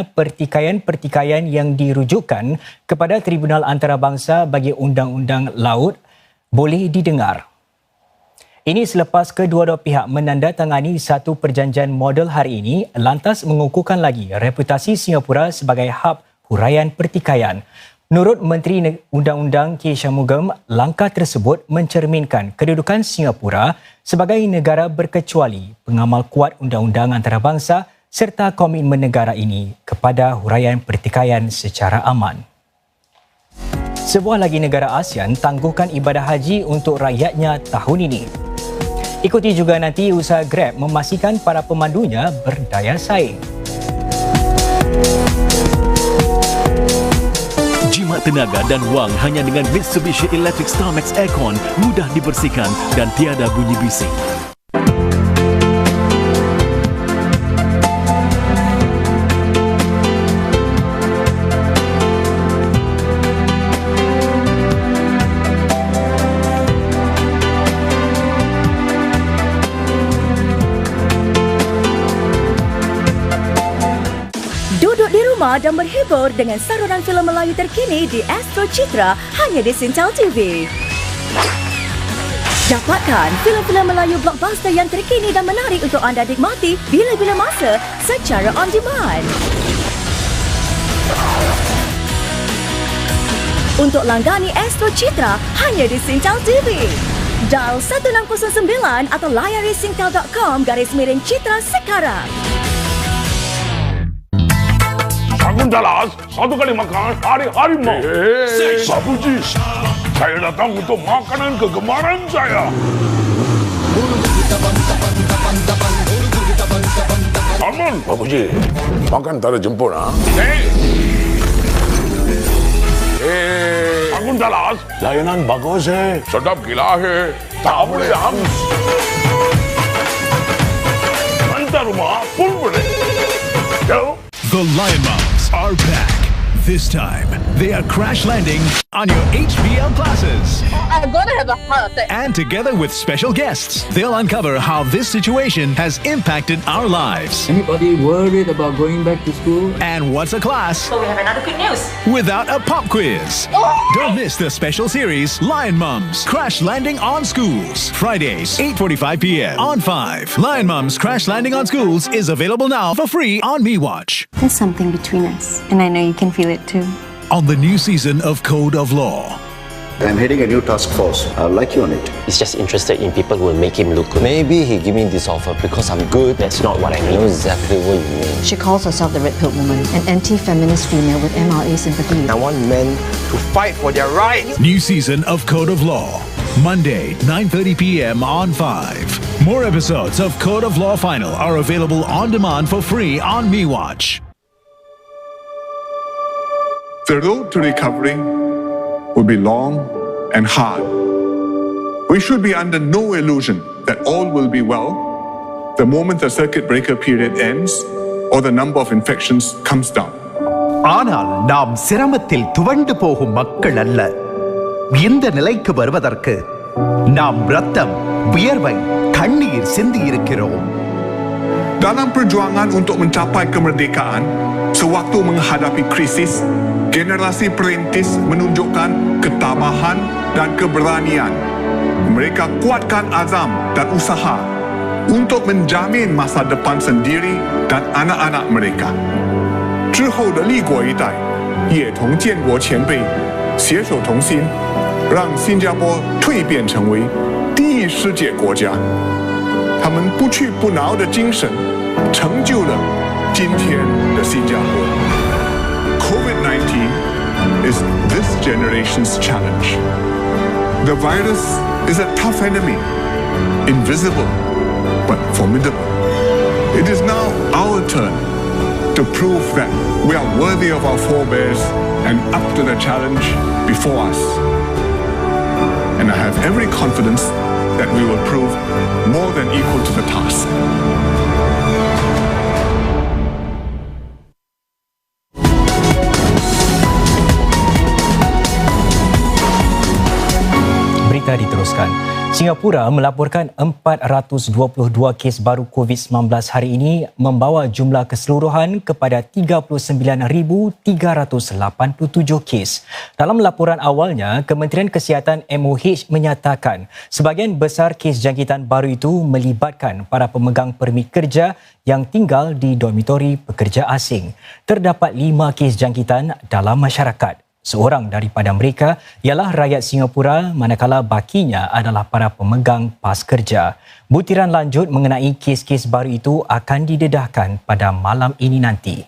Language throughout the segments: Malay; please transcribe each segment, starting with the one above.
pertikaian-pertikaian yang dirujukkan kepada Tribunal Antarabangsa bagi Undang-Undang Laut boleh didengar. Ini selepas kedua-dua pihak menandatangani satu perjanjian model hari ini lantas mengukuhkan lagi reputasi Singapura sebagai hub huraian pertikaian. Menurut Menteri Undang-Undang K. Shanmugam, langkah tersebut mencerminkan kedudukan Singapura sebagai negara berkecuali, pengamal kuat undang-undang antarabangsa serta komitmen negara ini kepada huraian pertikaian secara aman. Sebuah lagi negara ASEAN tangguhkan ibadah haji untuk rakyatnya tahun ini. Ikuti juga nanti usaha Grab memastikan para pemandunya berdaya saing. Jimat tenaga dan wang hanya dengan Mitsubishi Electric Starmax Aircon, mudah dibersihkan dan tiada bunyi bising. Duduk di rumah dan berhibur dengan saluran filem Melayu terkini di Astro Citra hanya di Singtel TV. Dapatkan filem-filem Melayu blockbuster yang terkini dan menarik untuk anda nikmati bila-bila masa secara on demand. Untuk langgani Astro Citra hanya di Singtel TV. Dial 1609 atau layari singtel.com/Citra sekarang. Sakundalas, satu kali makan hari-hari mau. Babuji, saya datang untuk makanan kegemaran saya. Salmon, Babuji, makan tak ada jemput, ha? Sakundalas, layanan bagus, sedap gila, tak boleh habis. Hantar rumah pun boleh. Jauh. The Lion Mums are back. This time, they are crash landing on your HBL classes. I'm gonna have a heart attack. And together with special guests, they'll uncover how this situation has impacted our lives. Anybody worried about going back to school? And what's a class So we have another good news. without a pop quiz? Don't miss the special series Lion Mums Crash Landing on Schools. Fridays, 8:45 p.m. on 5. Lion Mums Crash Landing on Schools is available now for free on MeWatch. There's something between us, and I know you can feel it too. On the new season of Code of Law. I'm heading a new task force. I'd like you on it. He's just interested in people who will make him look good. Maybe he give me this offer because I'm good. That's not what I mean. I know exactly what you mean. She calls herself the Red Pill Woman, an anti-feminist female with MRA sympathy. I want men to fight for their rights. New season of Code of Law. Monday, 9:30 p.m. on 5. More episodes of Code of Law Final are available on demand for free on MeWatch. The road to recovery will be long and hard. We should be under no illusion that all will be well the moment the circuit breaker period ends or the number of infections comes down. ஆனால் நாம் சிரமத்தில் துவண்டு போகும் மக்கள் அல்ல. இந்த நிலைக்கு வருவதற்கு நாம் ரத்தம், வியர்வை, கண்ணீர் சிந்தி இருக்கிறோம். Dalam perjuangan untuk mencapai kemerdekaan, sewaktu menghadapi krisis, generasi perintis menunjukkan ketabahan dan keberanian. Mereka kuatkan azam dan usaha untuk menjamin masa depan sendiri dan anak-anak mereka. 之后的立国一代也同建国前辈携手同心，让新加坡蜕变成为第一世界国家。他们不屈不挠的精神，成就了今天的新加坡。COVID-19 is this generation's challenge. The virus is a tough enemy, invisible but formidable. It is now our turn to prove that we are worthy of our forebears and up to the challenge before us. And I have every confidence that we will prove more than equal to the task. Berita diteruskan. Singapura melaporkan 422 kes baru COVID-19 hari ini, membawa jumlah keseluruhan kepada 39,387 kes. Dalam laporan awalnya, Kementerian Kesihatan MOH menyatakan sebahagian besar kes jangkitan baru itu melibatkan para pemegang permit kerja yang tinggal di dormitori pekerja asing. Terdapat 5 kes jangkitan dalam masyarakat. Seorang daripada mereka ialah rakyat Singapura, manakala bakinya adalah para pemegang pas kerja. Butiran lanjut mengenai kes-kes baru itu akan didedahkan pada malam ini nanti.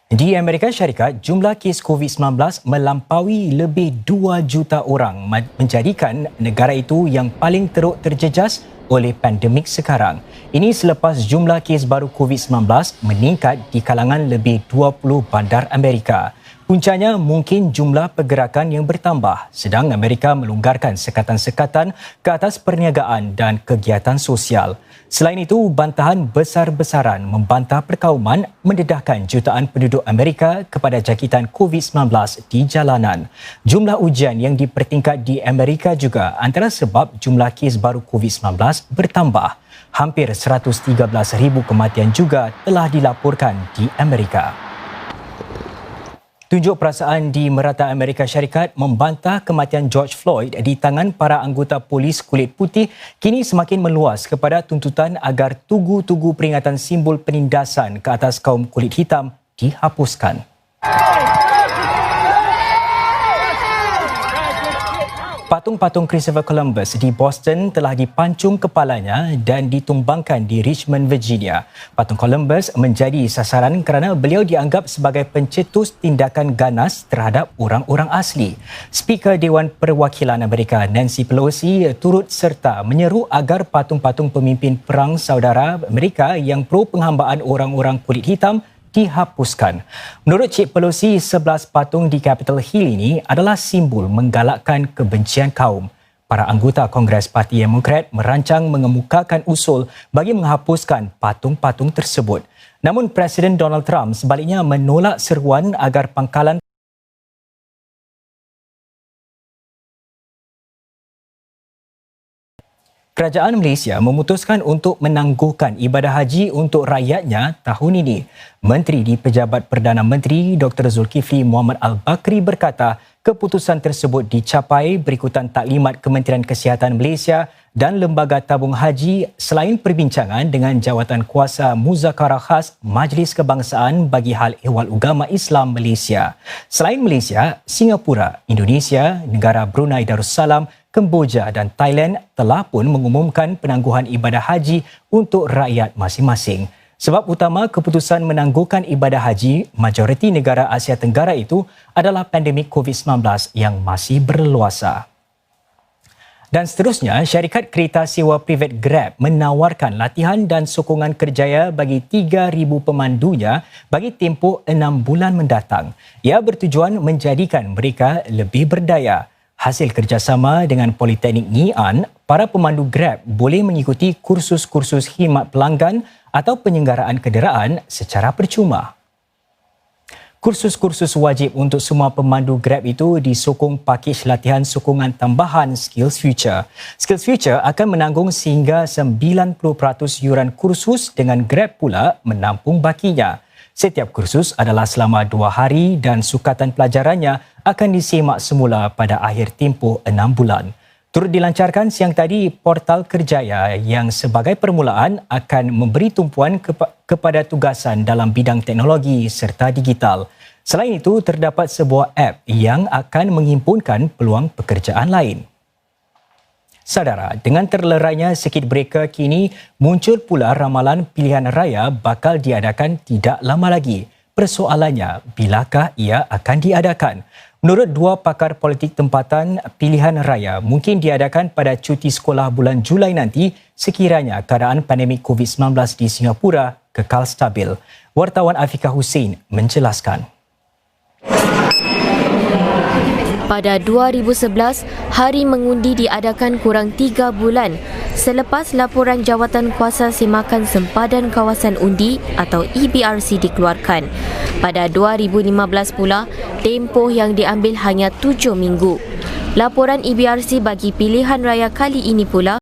Di Amerika Syarikat, jumlah kes COVID-19 melampaui lebih 2 juta orang, menjadikan negara itu yang paling teruk terjejas oleh pandemik sekarang. Ini selepas jumlah kes baru COVID-19 meningkat di kalangan lebih 20 bandar Amerika. Puncanya mungkin jumlah pergerakan yang bertambah, sedang Amerika melonggarkan sekatan-sekatan ke atas perniagaan dan kegiatan sosial. Selain itu, bantahan besar-besaran membantah perkauman mendedahkan jutaan penduduk Amerika kepada jangkitan COVID-19 di jalanan. Jumlah ujian yang dipertingkat di Amerika juga antara sebab jumlah kes baru COVID-19 bertambah. Hampir 113,000 kematian juga telah dilaporkan di Amerika. Tunjuk perasaan di merata Amerika Syarikat membantah kematian George Floyd di tangan para anggota polis kulit putih kini semakin meluas kepada tuntutan agar tugu-tugu peringatan simbol penindasan ke atas kaum kulit hitam dihapuskan. Patung-patung Christopher Columbus di Boston telah dipancung kepalanya dan ditumbangkan di Richmond, Virginia. Patung Columbus menjadi sasaran kerana beliau dianggap sebagai pencetus tindakan ganas terhadap orang-orang asli. Speaker Dewan Perwakilan Amerika Nancy Pelosi turut serta menyeru agar patung-patung pemimpin perang saudara Amerika yang pro penghambaan orang-orang kulit hitam dihapuskan. Menurut Cik Pelosi, 11 patung di Capitol Hill ini adalah simbol menggalakkan kebencian kaum. Para anggota Kongres Parti Demokrat merancang mengemukakan usul bagi menghapuskan patung-patung tersebut. Namun Presiden Donald Trump sebaliknya menolak seruan agar pangkalan Kerajaan Malaysia memutuskan untuk menangguhkan ibadah haji untuk rakyatnya tahun ini. Menteri di Pejabat Perdana Menteri Dr. Zulkifli Muhammad Al-Bakri berkata keputusan tersebut dicapai berikutan taklimat Kementerian Kesihatan Malaysia dan Lembaga Tabung Haji selain perbincangan dengan Jawatan Kuasa Muzakarah Khas Majlis Kebangsaan bagi Hal Ehwal Ugama Islam Malaysia. Selain Malaysia, Singapura, Indonesia, negara Brunei Darussalam, Kemboja dan Thailand telah pun mengumumkan penangguhan ibadah haji untuk rakyat masing-masing. Sebab utama keputusan menangguhkan ibadah haji majoriti negara Asia Tenggara itu adalah pandemik COVID-19 yang masih berleluasa. Dan seterusnya, syarikat kereta sewa privat Grab menawarkan latihan dan sokongan kerjaya bagi 3,000 pemandunya bagi tempoh 6 bulan mendatang. Ia bertujuan menjadikan mereka lebih berdaya. Hasil kerjasama dengan Politeknik Ngee Ann, para pemandu Grab boleh mengikuti kursus-kursus khidmat pelanggan atau penyenggaraan kenderaan secara percuma. Kursus-kursus wajib untuk semua pemandu Grab itu disokong pakej latihan sokongan tambahan Skills Future. Skills Future akan menanggung sehingga 90% yuran kursus dengan Grab pula menampung bakinya. Setiap kursus adalah selama 2 hari dan sukatan pelajarannya akan disemak semula pada akhir tempoh 6 bulan. Turut dilancarkan siang tadi portal kerjaya yang sebagai permulaan akan memberi tumpuan kepada tugasan dalam bidang teknologi serta digital. Selain itu, terdapat sebuah app yang akan menghimpunkan peluang pekerjaan lain. Saudara, dengan terlerainya circuit breaker kini muncul pula ramalan pilihan raya bakal diadakan tidak lama lagi. Persoalannya, bilakah ia akan diadakan? Menurut 2 pakar politik tempatan, pilihan raya mungkin diadakan pada cuti sekolah bulan Julai nanti sekiranya keadaan pandemik COVID-19 di Singapura kekal stabil. Wartawan Afiqah Hussein menjelaskan. Pada 2011, hari mengundi diadakan kurang 3 bulan selepas laporan Jawatan Kuasa Semakan Sempadan Kawasan Undi atau EBRC dikeluarkan. Pada 2015 pula, tempoh yang diambil hanya 7 minggu. Laporan EBRC bagi pilihan raya kali ini pula